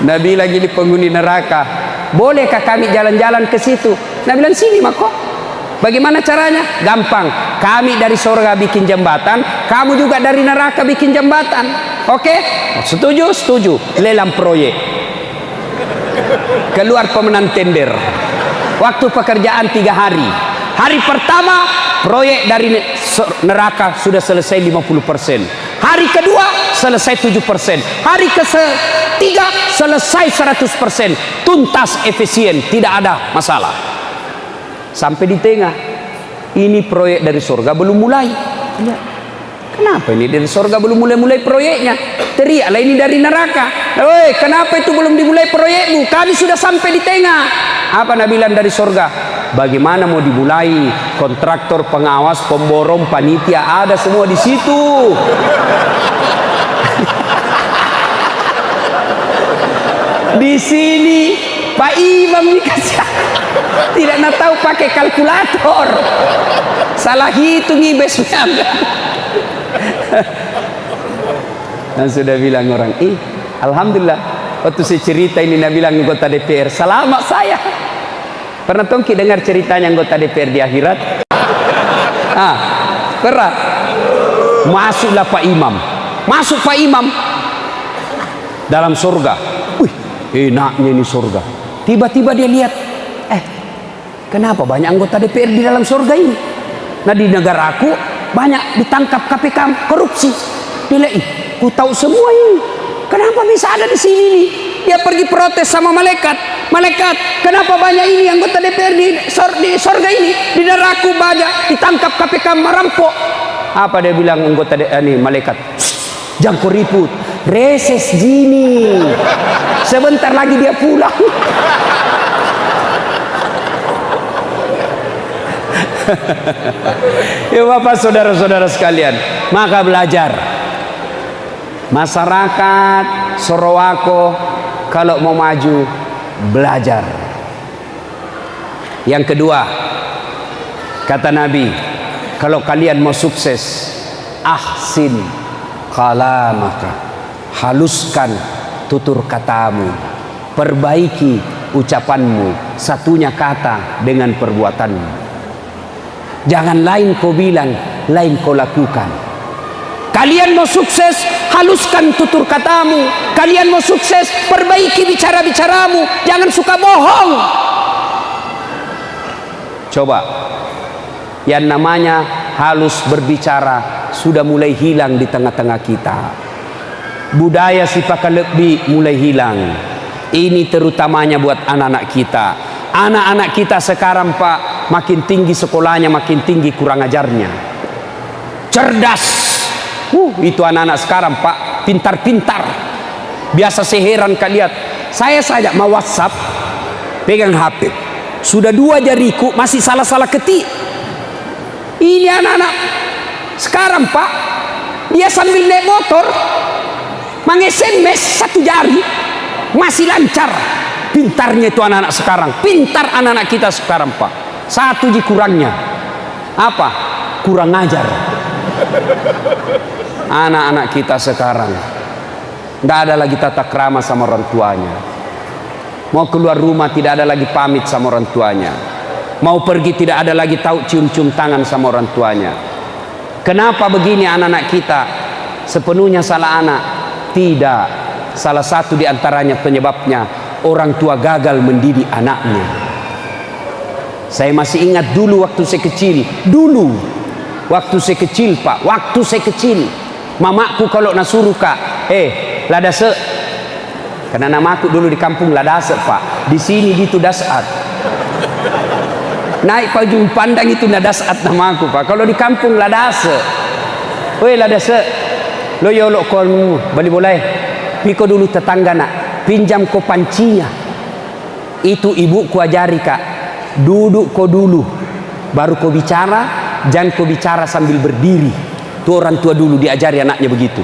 Nabi lagi di penghuni neraka, bolehkah kami jalan-jalan ke situ? Nabi bilang, sini mako. Bagaimana caranya? Gampang. Kami dari surga bikin jembatan, kamu juga dari neraka bikin jembatan. Oke? Setuju? Setuju. Lelang proyek. Keluar pemenang tender. Waktu pekerjaan 3 hari. Hari pertama proyek dari neraka sudah selesai 50%. Hari kedua selesai 7%. Hari ketiga selesai 100%. Tuntas, efisien, tidak ada masalah. Sampai di tengah, ini proyek dari surga belum mulai. Ya. Kenapa ini dari surga belum mulai proyeknya? Teriaklah ini dari neraka. Woi, kenapa itu belum dimulai proyekmu? Kami sudah sampai di tengah. Apa Nabi bilang dari surga? Bagaimana mau dimulai? Kontraktor, pengawas, pemborong, panitia ada semua di situ. Di sini Pak Imam dikasih tidak nak tahu pakai kalkulator, salah hitung ibesnya. Dan sudah bilang orang, alhamdulillah waktu saya cerita ini Nabi bilang anggota DPR, selamat saya. Pernah tongki dengar ceritanya anggota DPR di akhirat? Pernah? Masuklah Pak Imam, masuk Pak Imam dalam surga. Wih, enaknya ini surga. Tiba-tiba dia lihat, kenapa banyak anggota DPR di dalam surga ini? Nah, di negara aku banyak ditangkap KPK korupsi. Dia lihat, ku tahu semua ini. Kenapa bisa ada di sini nih? Dia pergi protes sama malaikat. Malaikat, kenapa banyak ini anggota DPR di surga ini? Di neraka banyak ditangkap KPK merampok. Apa dia bilang anggota malaikat? Jangan kau ribut, reses gini. Sebentar lagi dia pulang. Ya Bapak, saudara-saudara sekalian, maka belajar. Masyarakat Sorowako kalau mau maju, belajar. Yang kedua, kata Nabi, kalau kalian mau sukses, ahsin kalamaka, haluskan tutur katamu, perbaiki ucapanmu, satunya kata dengan perbuatanmu. Jangan lain kau bilang, lain kau lakukan. Kalian mau sukses, haluskan tutur katamu. Kalian mau sukses, perbaiki bicara-bicaramu. Jangan suka bohong. Coba, yang namanya halus berbicara sudah mulai hilang di tengah-tengah kita. Budaya sipakan lebih mulai hilang. Ini terutamanya buat anak-anak kita. Anak-anak kita sekarang Pak, makin tinggi sekolahnya, makin tinggi kurang ajarnya. Cerdas. Itu anak-anak sekarang Pak, pintar-pintar. Biasa saya heran kalian. Saya saja mau WhatsApp, pegang HP. Sudah 2 jariku masih salah-salah ketik. Ini anak-anak sekarang Pak, dia sambil naik motor, meng-SMS 1 jari, masih lancar. Pintarnya itu anak-anak sekarang. Pintar anak-anak kita sekarang Pak. Satu kurangnya apa? Kurang ajar. Anak-anak kita sekarang tidak ada lagi tata krama sama orang tuanya. Mau keluar rumah tidak ada lagi pamit sama orang tuanya. Mau pergi tidak ada lagi tahu cium-cium tangan sama orang tuanya. Kenapa begini anak-anak kita? Sepenuhnya salah anak? Tidak. Salah satu di antaranya penyebabnya, orang tua gagal mendidik anaknya. Saya masih ingat dulu waktu saya kecil. Dulu waktu saya kecil Pak, waktu saya kecil, mamaku kalau nasuruh Kak, ladase. Karena namaku dulu di kampung Ladase Pak. Di sini gitu Dasat. Naik pajung pandang itu Nadasat namaku Pak. Kalau di kampung Ladase. Woi Ladase, lo yolok kolmu, bali boleh. Piko dulu tetangga nak, pinjam ko pancinya. Itu ibuku ajari Kak. Duduk ko dulu, baru ko bicara. Jangan kau bicara sambil berdiri. Tuh orang tua dulu diajari anaknya begitu.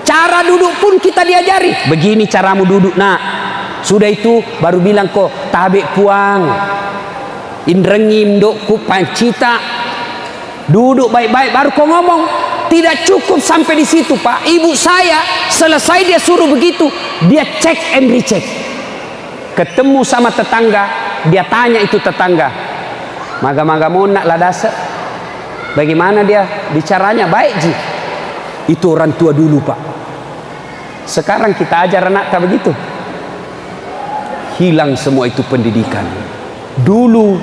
Cara duduk pun kita diajari. Begini caramu duduk nak. Sudah itu baru bilang kok tabe puang. Indrengim dok ku pancita. Duduk baik-baik baru kau ngomong. Tidak cukup sampai di situ, Pak. Ibu saya selesai dia suruh begitu, dia cek and recheck. Ketemu sama tetangga, dia tanya itu tetangga, maga-maga mau nak ladasa. Bagaimana dia bicaranya? Baik ji. Itu orang tua dulu, Pak. Sekarang kita ajar anak tak begitu. Hilang semua itu pendidikan. Dulu.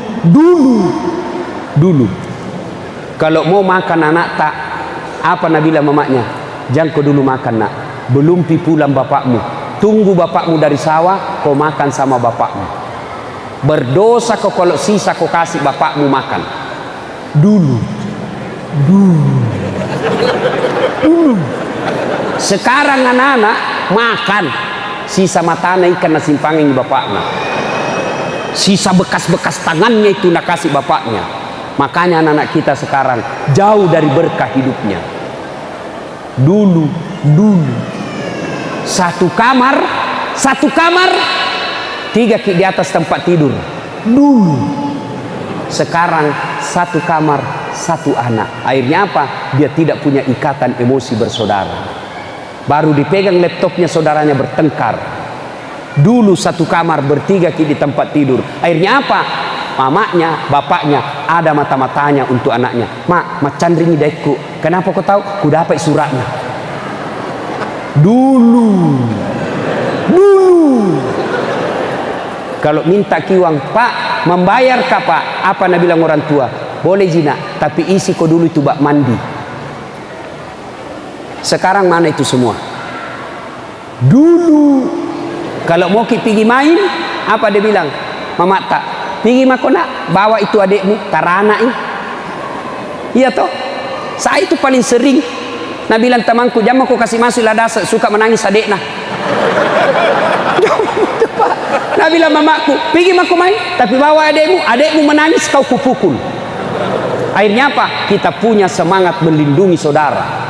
Kalau mau makan anak tak, apa Nabila mamanya? Jangan kau dulu makan nak. Belum pulang bapakmu. Tunggu bapakmu dari sawah, kau makan sama bapakmu. Berdosa kau kalau sisa kau kasih bapakmu makan. Dulu. Sekarang anak-anak makan sisa matana ikan nasi panging bapaknya. Sisa bekas-bekas tangannya itu nak kasih bapaknya. Makanya anak-anak kita sekarang jauh dari berkah hidupnya. Dulu satu kamar 3 di atas tempat tidur. Dulu. Sekarang satu kamar 1 anak. Akhirnya apa? Dia tidak punya ikatan emosi bersaudara. Baru dipegang laptopnya saudaranya bertengkar. Dulu satu kamar 3 di tempat tidur. Akhirnya apa? Mamanya, bapaknya ada mata-matanya untuk anaknya. Mak candringi dekku. Kenapa kau tahu? Ku dapat suratnya. Dulu. Kalau minta kiwang, Pak, membayar kah Pak? Apa Nabi bilang orang tua? Boleh jina, tapi isi kau dulu itu bak mandi. Sekarang mana itu semua? Dulu. Kalau mau pergi main, apa dia bilang? Mama tak, pergi makona, bawa itu adikmu, tarana ini. Iya toh? Saya itu paling sering. Nah bilang temanku, jangan aku kasih masuk ladasa, suka menangis adiknya. Nah bilang mamaku, pergi maku main, tapi bawa adikmu menangis kau kupukul. Akhirnya apa? Kita punya semangat melindungi saudara.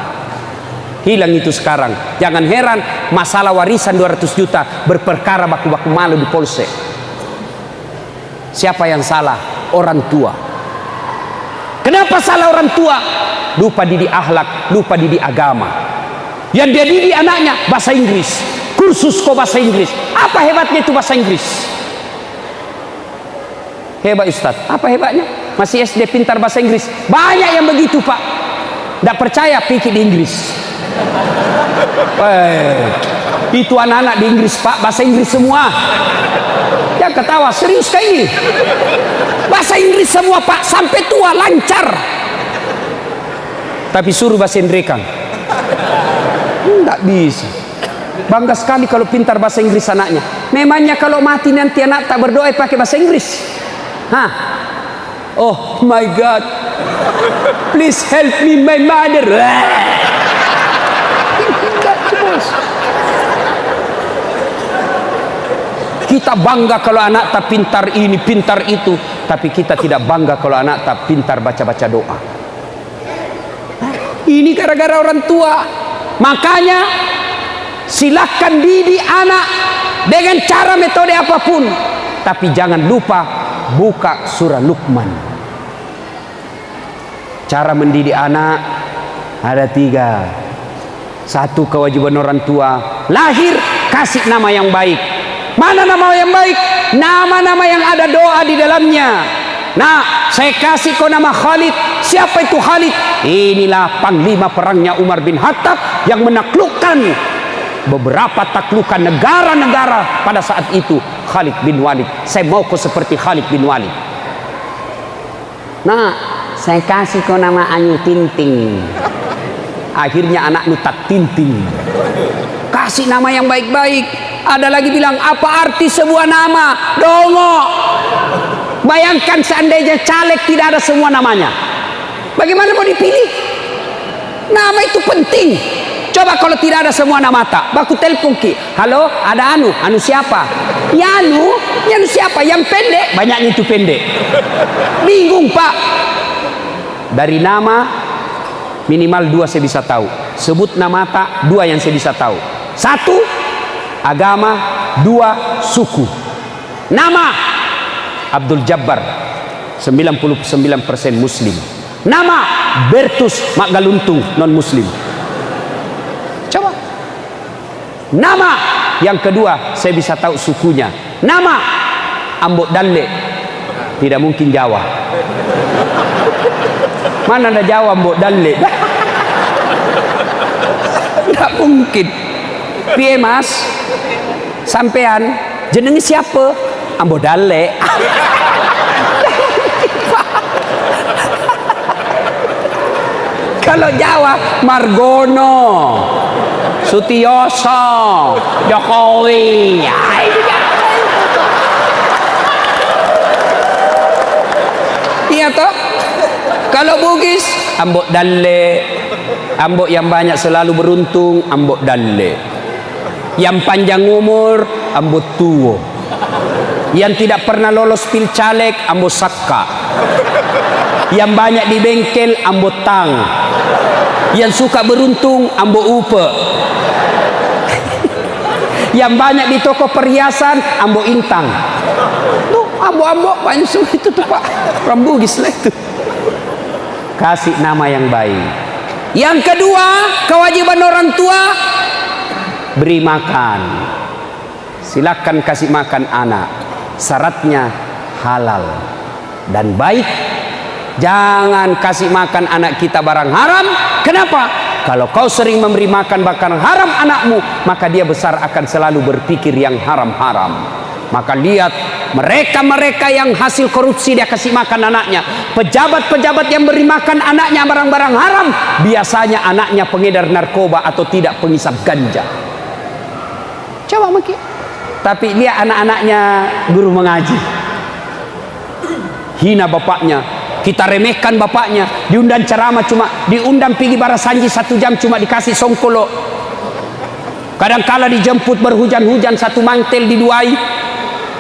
Hilang itu sekarang. Jangan heran masalah warisan 200 juta berperkara baku-baku malu di polsek. Siapa yang salah? Orang tua. Kenapa salah orang tua? Lupa didik akhlak, lupa didik agama. Yang dia didik anaknya bahasa Inggris, kursus kok bahasa Inggris. Apa hebatnya itu bahasa Inggris? Hebat Ustaz. Apa hebatnya? Masih SD pintar bahasa Inggris. Banyak yang begitu Pak. Tidak percaya pikir di Inggris. Itu anak-anak di Inggris Pak, bahasa Inggris semua. Ya ketawa, serius kayak ini. Bahasa Inggris semua Pak, sampai tua lancar. Tapi suruh bahasa Indrekang, tidak bisa. Bangga sekali kalau pintar bahasa Inggris anaknya. Memangnya kalau mati nanti anak tak berdoa pakai bahasa Inggris? Hah? Oh my God, please help me my mother. Kita bangga kalau anak tak pintar ini, pintar itu, tapi kita tidak bangga kalau anak tak pintar baca-baca doa. Ini gara-gara orang tua. Makanya silakan didik anak dengan cara metode apapun, tapi jangan lupa buka surah Luqman. Cara mendidik anak ada 3. 1, kewajiban orang tua. Lahir kasih nama yang baik. Mana nama yang baik? Nama-nama yang ada doa di dalamnya. Nah, saya kasih kau nama Khalid. Siapa itu Khalid? Inilah panglima perangnya Umar bin Khattab yang menaklukkan beberapa taklukan negara-negara pada saat itu. Khalid bin Walid. Saya mau kau seperti Khalid bin Walid. Nah, saya kasih kau nama Ayu Tinting. Akhirnya anak nutat Tinting. Kasih nama yang baik-baik. Ada lagi bilang, apa arti sebuah nama? Dongo. Bayangkan seandainya caleg tidak ada semua namanya. Bagaimana mau dipilih? Nama itu penting. Coba kalau tidak ada semua nama tak. Baku telepon ki. Halo, ada Anu. Anu siapa? Ya Anu siapa? Yang pendek. Banyaknya itu pendek. Bingung Pak. Dari nama minimal 2 saya bisa tahu. Sebut nama tak 2 yang saya bisa tahu. 1, agama. 2, suku. Nama Abdul Jabbar, 99% Muslim. Nama Bertus Magaluntung, non muslim. Coba. Nama yang kedua saya bisa tahu sukunya. Nama Ambok Dalle, tidak mungkin Jawa. Mana ada Jawa Ambok Dalle? Tidak mungkin. Piye Mas? Sampean jenenge siapa? Ambok Dalle. Kalau Jawa Margono, Sutioso, Jokowi. Iya toh? Kalau Bugis Ambok Dalle. Ambok yang banyak selalu beruntung, Ambok Dalle. Yang panjang umur, Ambok Tuo. Yang tidak pernah lolos pilcaleg, Ambok Sakka. Yang banyak di bengkel, Ambok Tang. Yang suka beruntung, Ambok Upe. Yang banyak di toko perhiasan, Ambok Intang. Tuh, Ambok-ambok banyak semua itu tuh Pak. Rambugis lah itu. Kasih nama yang baik. Yang kedua, kewajiban orang tua, beri makan. Silakan kasih makan anak. Syaratnya halal dan baik. Jangan kasih makan anak kita barang haram. Kenapa? Kalau kau sering memberi makan barang haram anakmu, maka dia besar akan selalu berpikir yang haram-haram. Maka lihat mereka-mereka yang hasil korupsi dia kasih makan anaknya. Pejabat-pejabat yang beri makan anaknya barang-barang haram, biasanya anaknya pengedar narkoba atau tidak pengisap ganja. Coba mungkin. Tapi lihat anak-anaknya guru mengaji. Hina bapaknya. Kita remehkan bapaknya, diundang ceramah cuma diundang pergi barasanji 1 jam cuma dikasih songkolo. Kadang-kala dijemput berhujan-hujan 1 mantel diduai,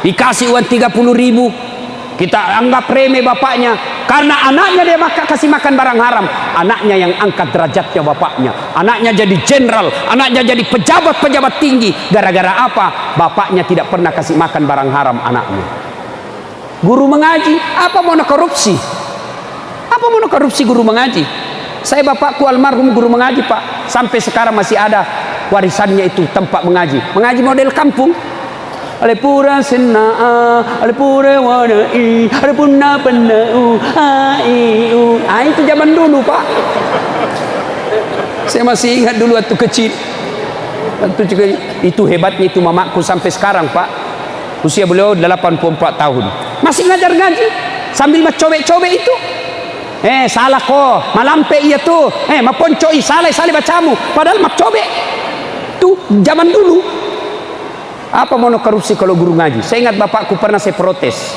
dikasih uang 30.000. Kita anggap remeh bapaknya karena anaknya dia kasih makan barang haram. Anaknya yang angkat derajatnya bapaknya. Anaknya jadi jenderal, anaknya jadi pejabat-pejabat tinggi. Gara-gara apa? Bapaknya tidak pernah kasih makan barang haram anaknya. Guru mengaji, apa mau korupsi? Apa mau korupsi guru mengaji? Saya bapakku almarhum guru mengaji Pak. Sampai sekarang masih ada warisannya itu tempat mengaji. Mengaji model kampung. Alepura senaa, alepura wanai, alepuna penau, aiu. Ah itu zaman dulu Pak. Saya masih ingat dulu waktu kecil. Itu hebatnya itu mamaku sampai sekarang Pak. Usia beliau 84 tahun. Masih ngajar ngaji sambil mencobek-cobek itu. Salah kok, malampe iya tuh. Maponcoi salah bacamu. Padahal macobek. Tuh zaman dulu. Apa mau korupsi kalau guru ngaji? Saya ingat bapakku pernah saya protes.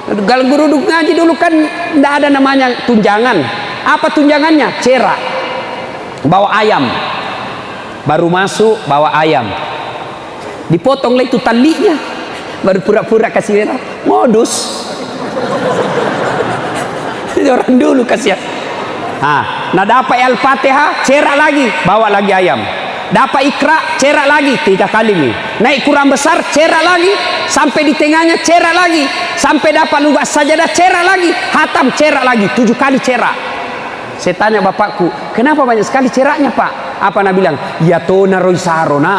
Kalau guru ngaji dulu kan tidak ada namanya tunjangan. Apa tunjangannya? Cerak. Bawa ayam. Baru masuk bawa ayam. Dipotonglah itu talinya. Baru pura-pura kasih merah. Modus. Orang dulu kasihan. Nah dapat Al-Fatihah, cerak lagi, bawa lagi ayam. Dapat Iqra, cerak lagi 3 kali nih. Naik Quran besar, cerak lagi. Sampai di tengahnya, cerak lagi. Sampai dapat lugah sajadah, cerak lagi. Hatam, cerak lagi, 7 kali cerak. Saya tanya bapakku, kenapa banyak sekali ceraknya Pak? Apa nak bilang? Ya tona roy sarona.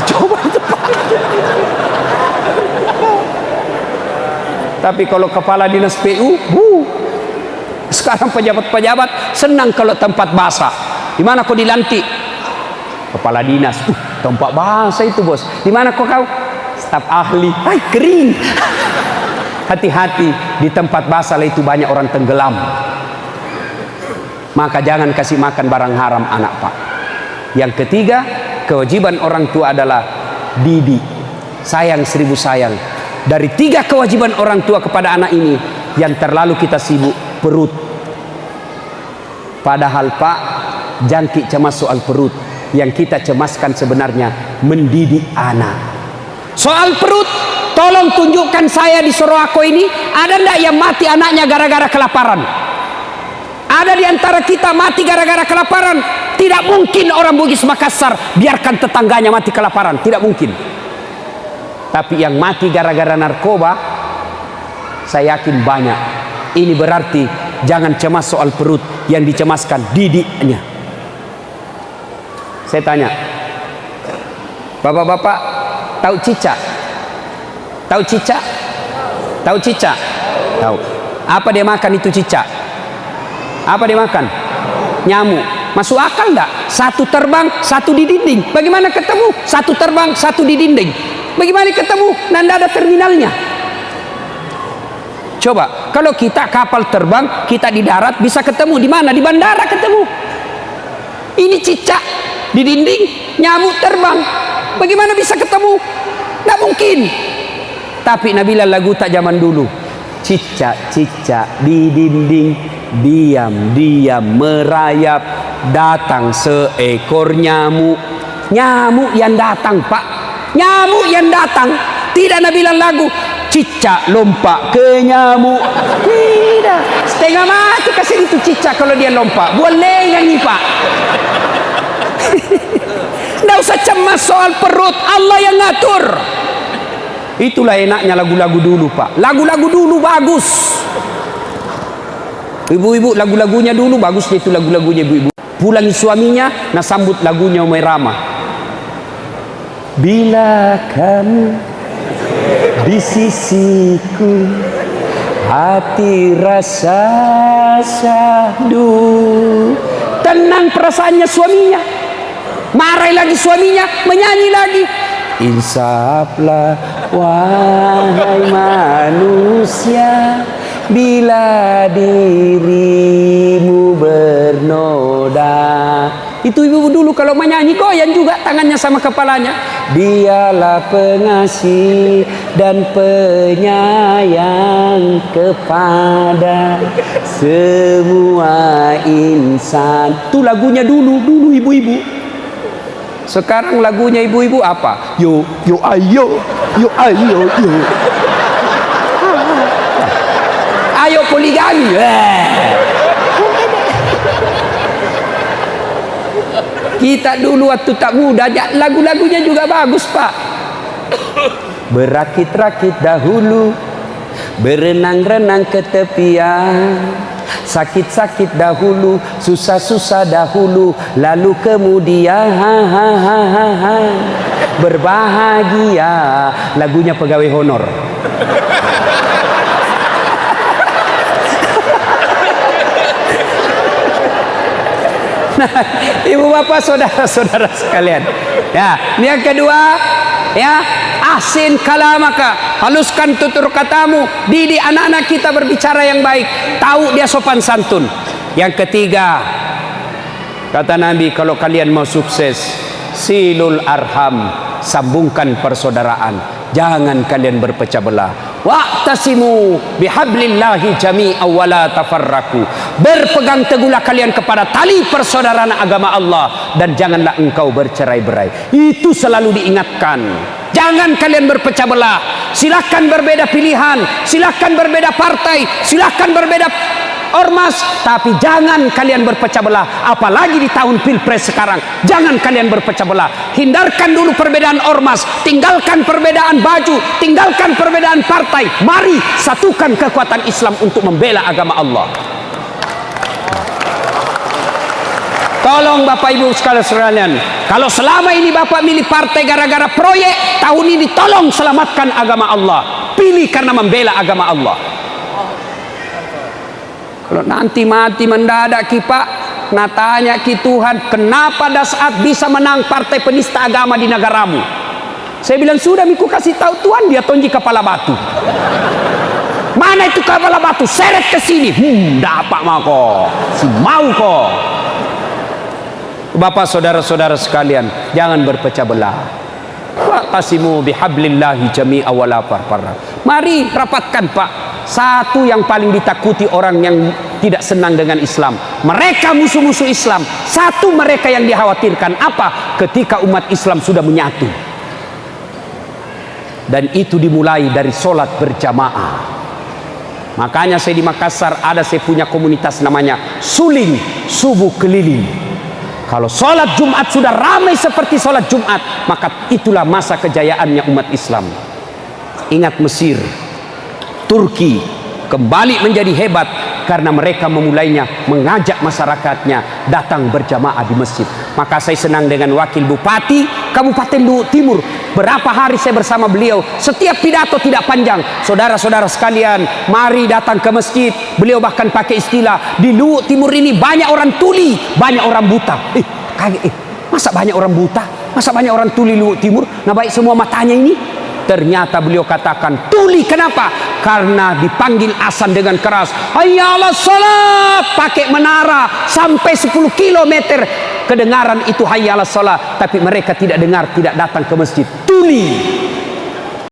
Coba itu Pak. Tapi kalau kepala dinas PU, sekarang pejabat-pejabat senang kalau tempat basah. Di mana kau dilantik? Kepala dinas. Tempat basah itu bos. Di mana kau? Staf ahli. Hai kering. Hati-hati di tempat basah itu banyak orang tenggelam. Maka jangan kasih makan barang haram anak Pak. Yang ketiga, kewajiban orang tua adalah didik. Sayang 1000 sayang. Dari 3 kewajiban orang tua kepada anak ini, yang terlalu kita sibuk perut. Padahal Pak, jangkik cemas soal perut. Yang kita cemaskan sebenarnya mendidik anak. Soal perut, tolong tunjukkan saya di Sorowako ini, ada enggak yang mati anaknya gara-gara kelaparan? Ada di antara kita mati gara-gara kelaparan? Tidak mungkin orang Bugis Makassar biarkan tetangganya mati kelaparan. Tidak mungkin. Tapi yang mati gara-gara narkoba, saya yakin banyak. Ini berarti jangan cemas soal perut, yang dicemaskan didiknya. Saya tanya, bapak-bapak tahu cicak? Tahu cicak? Tahu cicak? Tahu. Apa dia makan itu cicak? Apa dia makan? Nyamuk. Masuk akal enggak? Satu terbang, satu di dinding. Bagaimana ketemu? Satu terbang, satu di dinding. Bagaimana ketemu? Nanda ada terminalnya. Coba, kalau kita kapal terbang, kita di darat bisa ketemu di mana? Di bandara ketemu. Ini cicak di dinding, nyamuk terbang. Bagaimana bisa ketemu? Tidak mungkin. Tapi Nabila lagu tak zaman dulu. Cicak-cicak di dinding, diam-diam merayap, datang seekor nyamuk. Nyamuk yang datang, Pak. Nyamuk yang datang. Tidak Nabila lagu cicak lompat ke nyamuk. Tidak. Setengah mati kasih itu cicak kalau dia lompat. Boleh nyanyi, Pak. Tidak usah cemas soal perut, Allah yang ngatur. Itulah enaknya lagu-lagu dulu, Pak. Lagu-lagu dulu bagus. Ibu-ibu lagu-lagunya dulu bagus, itu lagu-lagunya ibu-ibu. Pulangi suaminya, nah sambut lagunya Umay Rama. Bila kamu di sisiku, hati rasa syahdu. Tenang perasaannya suaminya. Marah lagi suaminya, menyanyi lagi. Insaflah wahai manusia, bila dirimu bernoda. Itu ibu dulu kalau menyanyi goyang juga tangannya sama kepalanya. Dialah pengasih dan penyayang kepada semua insan. Itu lagunya dulu ibu-ibu. Sekarang lagunya ibu-ibu apa? Yo ayo, yo ayo, yo. Ayo poligami. Kita dulu waktu tak muda, lagu-lagunya juga bagus, Pak. Berakit-rakit dahulu, berenang-renang ke tepian. Sakit-sakit dahulu, susah-susah dahulu, lalu kemudian berbahagia. Lagunya pegawai honor. Nah, ibu bapak saudara-saudara sekalian, ya, ini yang kedua, ya, ahsin kalamaka, haluskan tutur katamu, didik anak-anak kita berbicara yang baik, tahu dia sopan santun. Yang ketiga, kata Nabi, kalau kalian mau sukses, silul arham, sambungkan persaudaraan, jangan kalian berpecah belah. Wa'tasimu bihablillahi jami'an wa la tafarraku. Berpegang teguhlah kalian kepada tali persaudaraan agama Allah dan janganlah engkau bercerai-berai. Itu selalu diingatkan. Jangan kalian berpecah belah. Silakan berbeda pilihan, silakan berbeda partai, silakan berbeda ormas, tapi jangan kalian berpecah belah. Apalagi di tahun pilpres sekarang, jangan kalian berpecah belah. Hindarkan dulu perbedaan ormas, tinggalkan perbedaan baju, tinggalkan perbedaan partai. Mari satukan kekuatan Islam untuk membela agama Allah. Tolong Bapak Ibu sekalian, kalau selama ini Bapak milih partai gara-gara proyek, tahun ini tolong selamatkan agama Allah. Pilih karena membela agama Allah. Kalau nanti mati mendadak ki Pak, nah tanya ki Tuhan, kenapa pada saat bisa menang partai penista agama di negaramu? Saya bilang sudah, miku kasih tahu Tuhan, dia tonji kepala batu. Mana itu kepala batu? Seret ke sini. Dapat mau kok, si mau kok. Bapak saudara-saudara sekalian, jangan berpecah belah. Wa'tasimu bihablillahi jami'an wa la tafarraqu. Mari rapatkan, Pak. Satu yang paling ditakuti orang yang tidak senang dengan Islam, mereka musuh-musuh Islam. Satu mereka yang dikhawatirkan apa? Ketika umat Islam sudah menyatu. Dan itu dimulai dari sholat berjamaah. Makanya saya di Makassar ada, saya punya komunitas namanya Suling Subuh Keliling. Kalau sholat Jumat sudah ramai seperti sholat Jumat, maka itulah masa kejayaannya umat Islam. Ingat Mesir, Turki kembali menjadi hebat karena mereka memulainya mengajak masyarakatnya datang berjamaah di masjid. Maka saya senang dengan Wakil Bupati Kabupaten Luhut Timur. Berapa hari saya bersama beliau, setiap pidato tidak panjang. Saudara-saudara sekalian, mari datang ke masjid. Beliau bahkan pakai istilah, di Luhut Timur ini banyak orang tuli, banyak orang buta. Kaget, masa banyak orang buta? Masa banyak orang tuli Luhut Timur? Nah, baik semua matanya ini. Ternyata beliau katakan tuli. Kenapa? Karena dipanggil azan dengan keras, hayya 'alas shalah, pakai menara sampai 10 km kedengaran itu hayya 'alas shalah, tapi mereka tidak dengar, tidak datang ke masjid. Tuli.